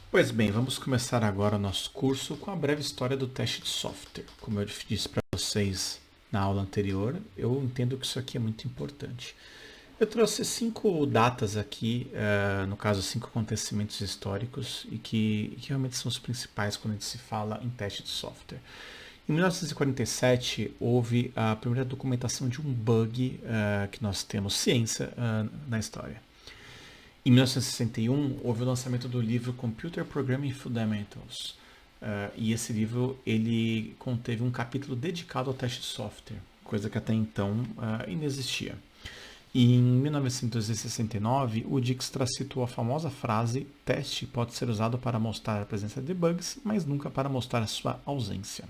Pois bem, vamos começar agora o nosso curso com a breve história do teste de software. Como eu disse para vocês na aula anterior, eu entendo que isso aqui é muito importante. Eu trouxe 5 datas aqui, no caso 5 acontecimentos históricos, e que realmente são os principais quando a gente se fala em teste de software. Em 1947, houve a primeira documentação de um bug que nós temos ciência na história. Em 1961, houve o lançamento do livro Computer Programming Fundamentals. E esse livro ele conteve um capítulo dedicado ao teste de software, coisa que até então inexistia. E em 1969, o Dijkstra citou a famosa frase: teste pode ser usado para mostrar a presença de bugs, mas nunca para mostrar a sua ausência.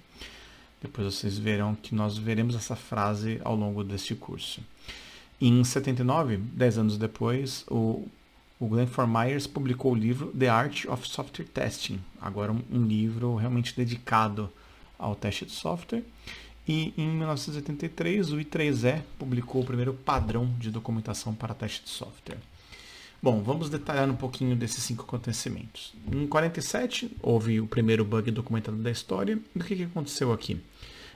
Depois vocês verão que nós veremos essa frase ao longo deste curso. Em 79, 10 anos depois, o Glenn Ford Myers publicou o livro The Art of Software Testing, agora um livro realmente dedicado ao teste de software. E em 1983, o I3E publicou o primeiro padrão de documentação para teste de software. Bom, vamos detalhar um pouquinho desses 5 acontecimentos. Em 47, houve o primeiro bug documentado da história. E o que aconteceu aqui?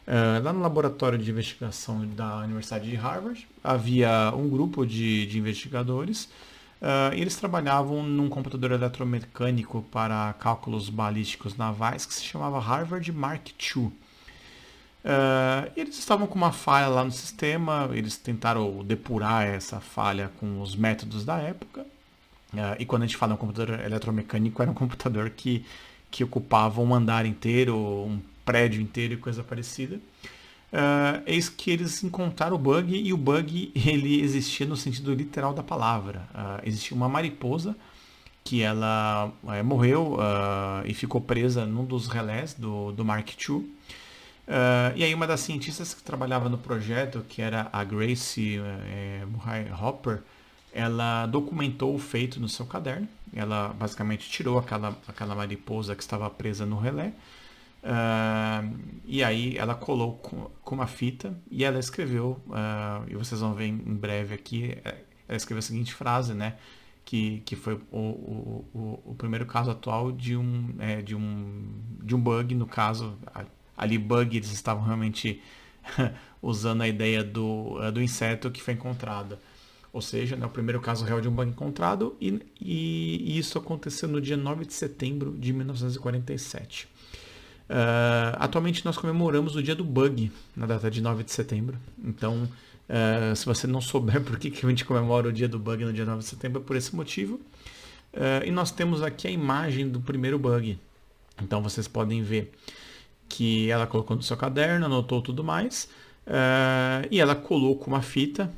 Lá no laboratório de investigação da Universidade de Harvard, havia um grupo de investigadores. Eles trabalhavam num computador eletromecânico para cálculos balísticos navais que se chamava Harvard Mark II. Eles estavam com uma falha lá no sistema, eles tentaram depurar essa falha com os métodos da época. E quando a gente fala em um computador eletromecânico, era um computador que ocupava um andar inteiro, um prédio inteiro e coisa parecida. Eis que eles encontraram o bug, e o bug ele existia no sentido literal da palavra. Existia uma mariposa que ela morreu e ficou presa num dos relés do Mark II. E aí uma das cientistas que trabalhava no projeto, que era a Grace Murray Hopper, ela documentou o feito no seu caderno. Ela basicamente tirou aquela mariposa que estava presa no relé. E aí ela colou com uma fita e ela escreveu, e vocês vão ver em breve aqui, ela escreveu a seguinte frase, né? Que foi o primeiro caso atual de um bug. No caso, ali bug, eles estavam realmente usando a ideia do inseto que foi encontrado. Ou seja, né, o primeiro caso real de um bug encontrado, e isso aconteceu no dia 9 de setembro de 1947. Atualmente nós comemoramos o dia do bug, na data de 9 de setembro. Então, se você não souber por que a gente comemora o dia do bug no dia 9 de setembro, é por esse motivo. E nós temos aqui a imagem do primeiro bug. Então vocês podem ver que ela colocou no seu caderno, anotou tudo mais, e ela colou com uma fita,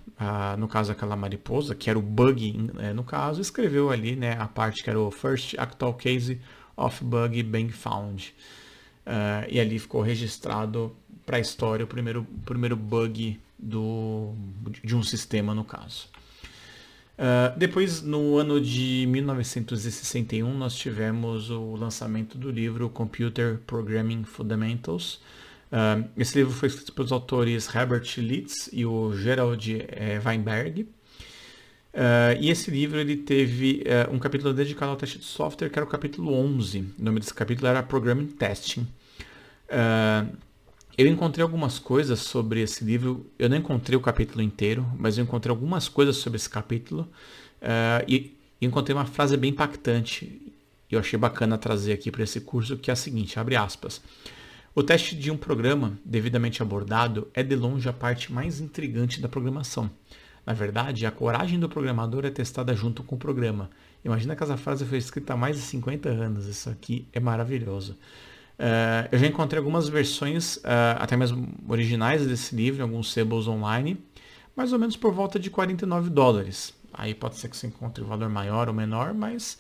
no caso aquela mariposa, que era o bug no caso, escreveu ali, né, a parte que era o First Actual Case of Bug Being Found. E ali ficou registrado para a história o primeiro bug de um sistema, no caso. Depois, no ano de 1961, nós tivemos o lançamento do livro Computer Programming Fundamentals. Esse livro foi escrito pelos autores Herbert Litz e o Gerald Weinberg. E esse livro ele teve um capítulo dedicado ao teste de software, que era o capítulo 11. O nome desse capítulo era Programming Testing. Eu encontrei algumas coisas sobre esse livro. Eu não encontrei o capítulo inteiro, mas eu encontrei algumas coisas sobre esse capítulo. E encontrei uma frase bem impactante. Eu achei bacana trazer aqui para esse curso, que é a seguinte, abre aspas: o teste de um programa devidamente abordado é de longe a parte mais intrigante da programação. Na verdade, a coragem do programador é testada junto com o programa. Imagina que essa frase foi escrita há mais de 50 anos. Isso aqui é maravilhoso. Eu já encontrei algumas versões, até mesmo originais desse livro, em alguns sebos online, mais ou menos por volta de $49. Aí pode ser que você encontre um valor maior ou menor, mas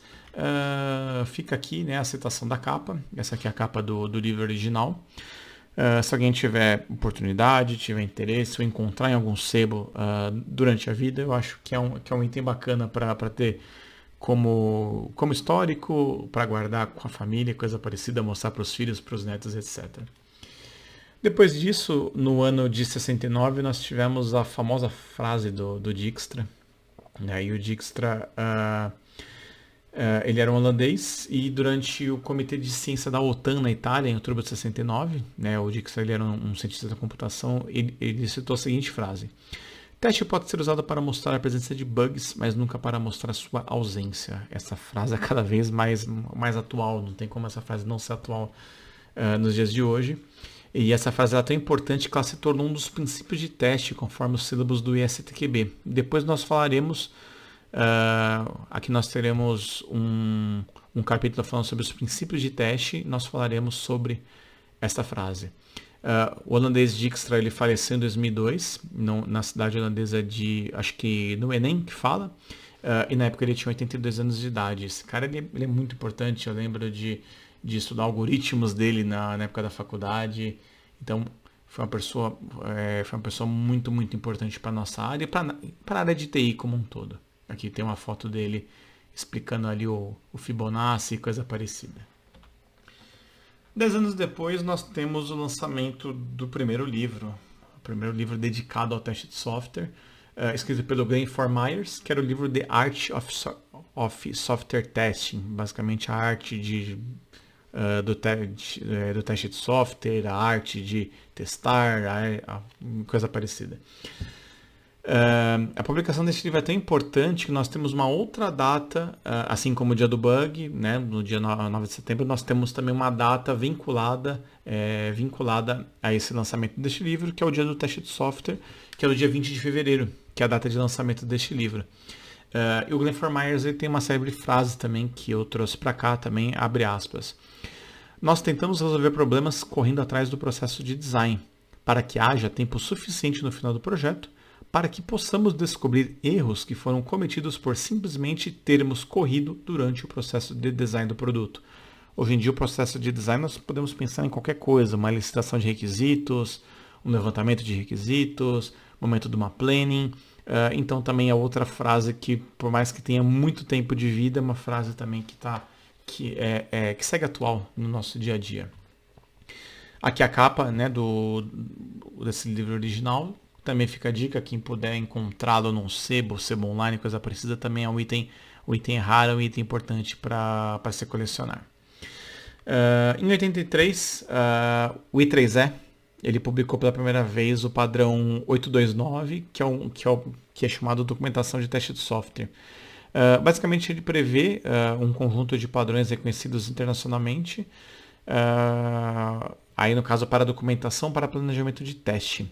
fica aqui, né, a citação da capa. Essa aqui é a capa do livro original. Se alguém tiver oportunidade, tiver interesse ou encontrar em algum sebo durante a vida, eu acho que é um item bacana para ter como histórico, para guardar com a família, coisa parecida, mostrar para os filhos, para os netos, etc. Depois disso, no ano de 69, nós tivemos a famosa frase do Dijkstra. E o Dijkstra Ele era um holandês e durante o Comitê de Ciência da OTAN na Itália, em outubro de 69, né, o Dijkstra ele era um cientista da computação, ele citou a seguinte frase: teste pode ser usado para mostrar a presença de bugs, mas nunca para mostrar sua ausência. Essa frase é cada vez mais atual, não tem como essa frase não ser atual nos dias de hoje. E essa frase é tão importante que ela se tornou um dos princípios de teste, conforme os sílabos do ISTQB. Depois nós falaremos, aqui nós teremos um capítulo falando sobre os princípios de teste, nós falaremos sobre essa frase. O holandês Dijkstra ele faleceu em 2002, na cidade holandesa de, acho que no Enem, que fala, e na época ele tinha 82 anos de idade. Esse cara ele é muito importante, eu lembro de estudar algoritmos dele na época da faculdade. Então foi uma pessoa muito, muito importante para a nossa área e para a área de TI como um todo. Aqui tem uma foto dele explicando ali o Fibonacci e coisa parecida. 10 anos depois nós temos o lançamento do primeiro livro. O primeiro livro dedicado ao teste de software, escrito pelo Glenn Myers, que era o livro The Art of Software Testing. Basicamente a arte do teste de software, a arte de testar, coisa parecida. A publicação desse livro é tão importante que nós temos uma outra data, assim como o dia do bug, né, no dia 9 de setembro, nós temos também uma data vinculada a esse lançamento deste livro, que é o dia do teste de software, que é o dia 20 de fevereiro, que é a data de lançamento deste livro. E o Glenn Myers ele tem uma série de frases também que eu trouxe para cá também, abre aspas. Nós tentamos resolver problemas correndo atrás do processo de design, para que haja tempo suficiente no final do projeto, para que possamos descobrir erros que foram cometidos por simplesmente termos corrido durante o processo de design do produto. Hoje em dia o processo de design nós podemos pensar em qualquer coisa, uma licitação de requisitos, um levantamento de requisitos, momento de uma planning. Então também é outra frase que, por mais que tenha muito tempo de vida, é uma frase também que segue atual no nosso dia a dia. Aqui a capa, né, desse livro original. Também fica a dica, quem puder encontrá-lo num sebo online, coisa parecida, também é um item raro, um item importante para se colecionar. Em 83, o I3E, ele publicou pela primeira vez o padrão 829, que é chamado Documentação de Teste de Software. Basicamente ele prevê um conjunto de padrões reconhecidos internacionalmente, aí no caso para documentação para planejamento de teste.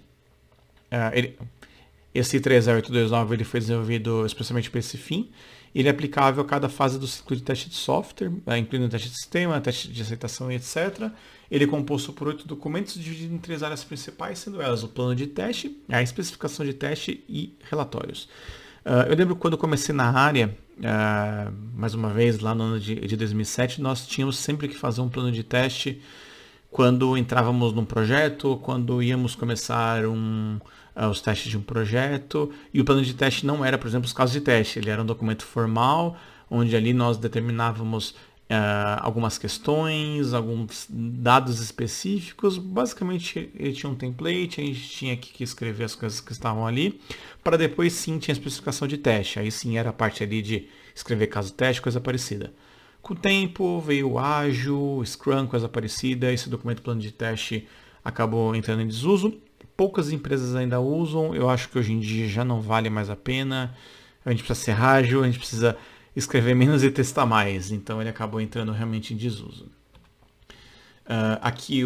Esse I3E829 ele foi desenvolvido especialmente para esse fim. Ele é aplicável a cada fase do ciclo de teste de software, incluindo teste de sistema, teste de aceitação e etc. Ele é composto por 8 documentos divididos em 3 áreas principais, sendo elas o plano de teste, a especificação de teste e relatórios. Eu lembro quando comecei na área, mais uma vez, lá no ano de 2007, nós tínhamos sempre que fazer um plano de teste quando entrávamos num projeto, quando íamos começar os testes de um projeto, e o plano de teste não era, por exemplo, os casos de teste, ele era um documento formal, onde ali nós determinávamos algumas questões, alguns dados específicos. Basicamente ele tinha um template, a gente tinha que escrever as coisas que estavam ali, para depois sim tinha a especificação de teste, aí sim era a parte ali de escrever caso de teste, coisa parecida. Com o tempo veio o Ágil, Scrum, coisa parecida, esse documento plano de teste acabou entrando em desuso. Poucas empresas ainda usam, eu acho que hoje em dia já não vale mais a pena, a gente precisa ser ágil, a gente precisa escrever menos e testar mais, então ele acabou entrando realmente em desuso. Aqui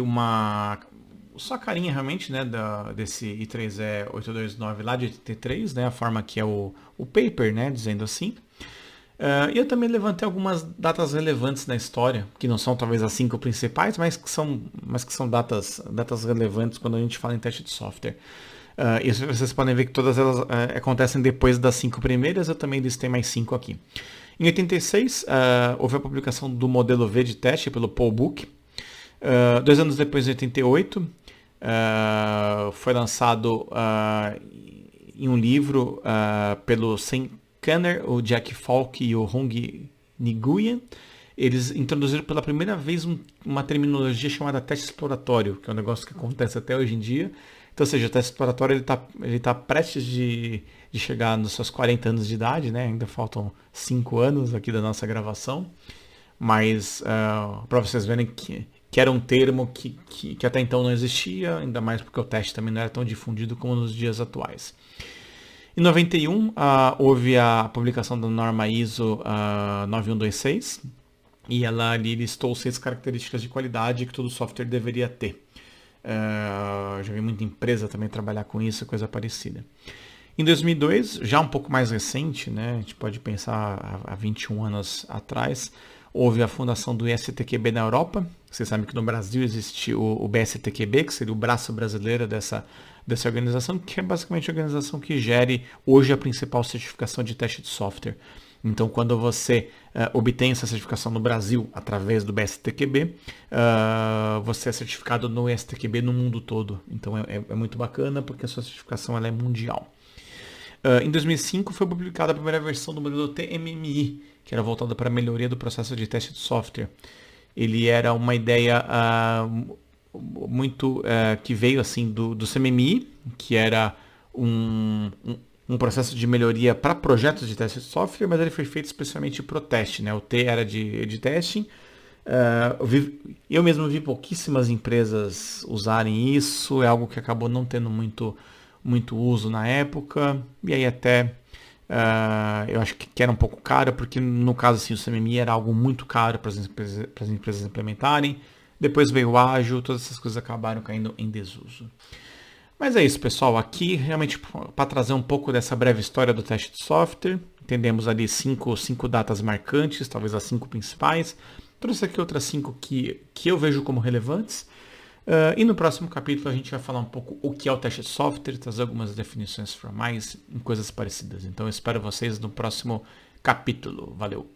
só a carinha realmente, né, desse I3E829 lá de 83, né, a forma que é o paper, né, dizendo assim. E eu também levantei algumas datas relevantes na história, que não são talvez as 5 principais, mas que são datas relevantes quando a gente fala em teste de software. E vocês podem ver que todas elas acontecem depois das 5 primeiras, eu também listei mais 5 aqui. Em 86, houve a publicação do modelo V de teste pelo Paul Book. 2 anos depois, em 88, foi lançado em um livro pelo Sam Kanner, o Jack Falk e o Hong Nguyen. Eles introduziram pela primeira vez uma terminologia chamada teste exploratório, que é um negócio que acontece até hoje em dia. Então, ou seja, o teste exploratório ele tá prestes de de chegar nos seus 40 anos de idade, né? Ainda faltam 5 anos aqui da nossa gravação. Mas para vocês verem que era um termo que até então não existia, ainda mais porque o teste também não era tão difundido como nos dias atuais. Em 91, houve a publicação da norma ISO 9126, e ela ali listou 6 características de qualidade que todo software deveria ter. Já vi muita empresa também trabalhar com isso, coisa parecida. Em 2002, já um pouco mais recente, né, a gente pode pensar há 21 anos atrás, houve a fundação do ISTQB na Europa. Vocês sabem que no Brasil existe o BSTQB, que seria o braço brasileiro dessa organização, que é basicamente a organização que gere hoje a principal certificação de teste de software. Então, quando você obtém essa certificação no Brasil através do BSTQB, você é certificado no ISTQB no mundo todo. Então, é muito bacana porque a sua certificação ela é mundial. Em 2005 foi publicada a primeira versão do modelo TMMI, que era voltada para a melhoria do processo de teste de software. Ele era uma ideia muito que veio assim do CMMI, que era um processo de melhoria para projetos de teste de software, mas ele foi feito especialmente para o teste, né? O T era de testing. Eu mesmo vi pouquíssimas empresas usarem isso, é algo que acabou não tendo muito uso na época, e aí até eu acho que era um pouco caro, porque no caso assim, o CMMI era algo muito caro para as empresas implementarem. Depois veio o ágil, todas essas coisas acabaram caindo em desuso. Mas é isso, pessoal. Aqui, realmente, para trazer um pouco dessa breve história do teste de software, entendemos ali cinco datas marcantes, talvez as 5 principais. Trouxe aqui outras 5 que eu vejo como relevantes. E no próximo capítulo a gente vai falar um pouco o que é o teste de software, trazer algumas definições formais em coisas parecidas. Então eu espero vocês no próximo capítulo. Valeu!